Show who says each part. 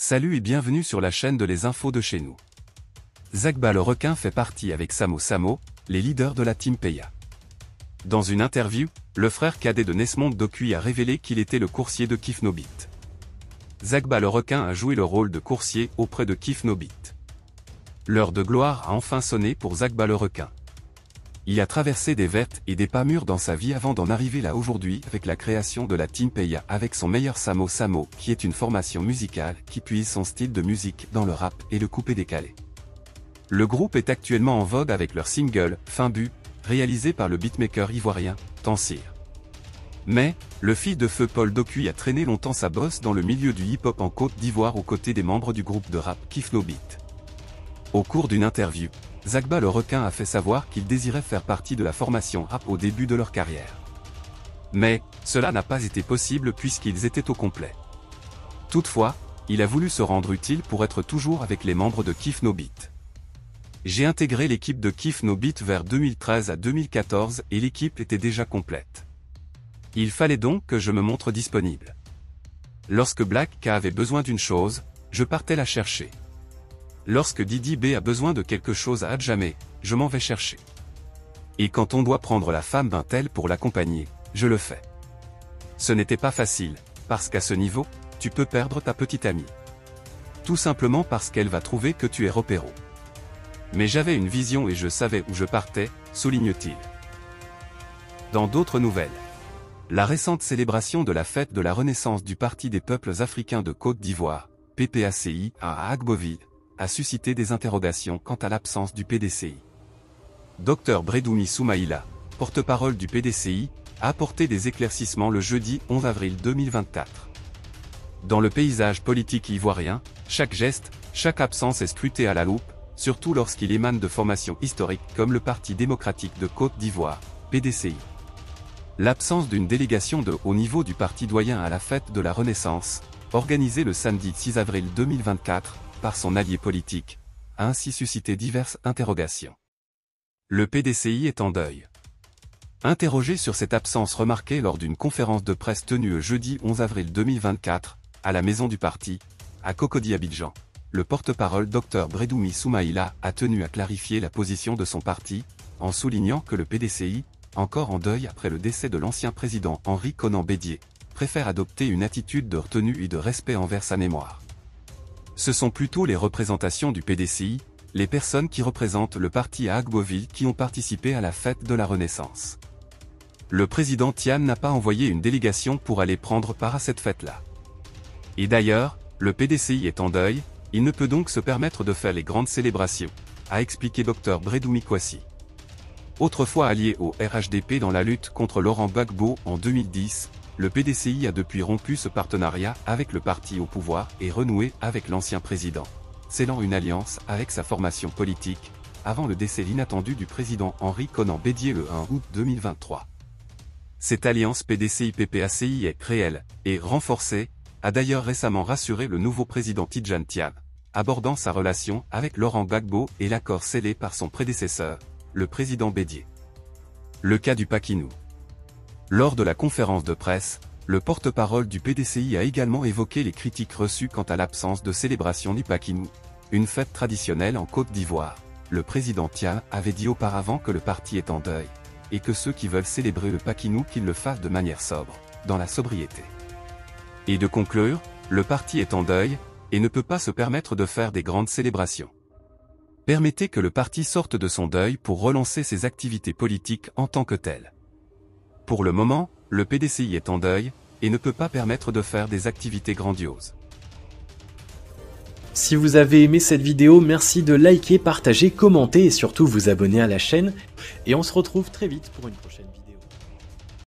Speaker 1: Salut et bienvenue sur la chaîne de Les Infos de chez nous. Zagba le requin fait partie avec Samo Samo, les leaders de la Team Peya. Dans une interview, le frère cadet de Nesmond Dokuy a révélé qu'il était le coursier de Kif No Beat. Zagba le requin a joué le rôle de coursier auprès de Kif No Beat. L'heure de gloire a enfin sonné pour Zagba le requin. Il a traversé des vertes et des pas mûres dans sa vie avant d'en arriver là aujourd'hui avec la création de la Team Peya avec son meilleur Samo Samo qui est une formation musicale qui puise son style de musique dans le rap et le coupé-décalé. Le groupe est actuellement en vogue avec leur single « Fin Bu », réalisé par le beatmaker ivoirien Tansir. Mais, le fils de feu Paul Dokuy a traîné longtemps sa bosse dans le milieu du hip-hop en Côte d'Ivoire aux côtés des membres du groupe de rap Kif No Beat. Au cours d'une interview, Zagba le requin a fait savoir qu'il désirait faire partie de la formation rap au début de leur carrière. Mais, cela n'a pas été possible puisqu'ils étaient au complet. Toutefois, il a voulu se rendre utile pour être toujours avec les membres de Kif No Beat. J'ai intégré l'équipe de Kif No Beat vers 2013 à 2014 et l'équipe était déjà complète. Il fallait donc que je me montre disponible. Lorsque Black K avait besoin d'une chose, je partais la chercher. Lorsque Didi B a besoin de quelque chose à Adjamé, je m'en vais chercher. Et quand on doit prendre la femme d'un tel pour l'accompagner, je le fais. Ce n'était pas facile, parce qu'à ce niveau, tu peux perdre ta petite amie. Tout simplement parce qu'elle va trouver que tu es repéro. Mais j'avais une vision et je savais où je partais, souligne-t-il. Dans d'autres nouvelles. La récente célébration de la fête de la renaissance du Parti des peuples africains de Côte d'Ivoire, PPACI, à Agboville, a suscité des interrogations quant à l'absence du PDCI. Dr Bredoumi Soumaïla, porte-parole du PDCI, a apporté des éclaircissements le jeudi 11 avril 2024. Dans le paysage politique ivoirien, chaque geste, chaque absence est scrutée à la loupe, surtout lorsqu'il émane de formations historiques comme le Parti démocratique de Côte d'Ivoire, PDCI. L'absence d'une délégation de haut niveau du parti doyen à la fête de la Renaissance, organisée le samedi 6 avril 2024, par son allié politique, a ainsi suscité diverses interrogations. Le PDCI est en deuil. Interrogé sur cette absence remarquée lors d'une conférence de presse tenue le jeudi 11 avril 2024, à la maison du parti, à Cocody Abidjan, le porte-parole Dr Bredoumi Soumaïla a tenu à clarifier la position de son parti, en soulignant que le PDCI, encore en deuil après le décès de l'ancien président Henri Konan Bédié, préfère adopter une attitude de retenue et de respect envers sa mémoire. Ce sont plutôt les représentations du PDCI, les personnes qui représentent le parti à Agboville qui ont participé à la fête de la Renaissance. Le président Tian n'a pas envoyé une délégation pour aller prendre part à cette fête-là. Et d'ailleurs, le PDCI est en deuil, il ne peut donc se permettre de faire les grandes célébrations, a expliqué Dr Bredoumi Kwasi. Autrefois allié au RHDP dans la lutte contre Laurent Gbagbo en 2010, le PDCI a depuis rompu ce partenariat avec le parti au pouvoir et renoué avec l'ancien président, scellant une alliance avec sa formation politique, avant le décès inattendu du président Henri Konan Bédié le 1 août 2023. Cette alliance PDCI-PPACI est réelle et renforcée, a d'ailleurs récemment rassuré le nouveau président Tidjane Tiam, abordant sa relation avec Laurent Gbagbo et l'accord scellé par son prédécesseur, le président Bédié. Le cas du Pakinou. Lors de la conférence de presse, le porte-parole du PDCI a également évoqué les critiques reçues quant à l'absence de célébration du Pakinou, une fête traditionnelle en Côte d'Ivoire. Le président Tiam avait dit auparavant que le parti est en deuil, et que ceux qui veulent célébrer le Pakinou qu'ils le fassent de manière sobre, dans la sobriété. Et de conclure, le parti est en deuil, et ne peut pas se permettre de faire des grandes célébrations. Permettez que le parti sorte de son deuil pour relancer ses activités politiques en tant que telles. Pour le moment, le PDCI est en deuil, et ne peut pas permettre de faire des activités grandioses.
Speaker 2: Si vous avez aimé cette vidéo, merci de liker, partager, commenter et surtout vous abonner à la chaîne. Et on se retrouve très vite pour une prochaine vidéo.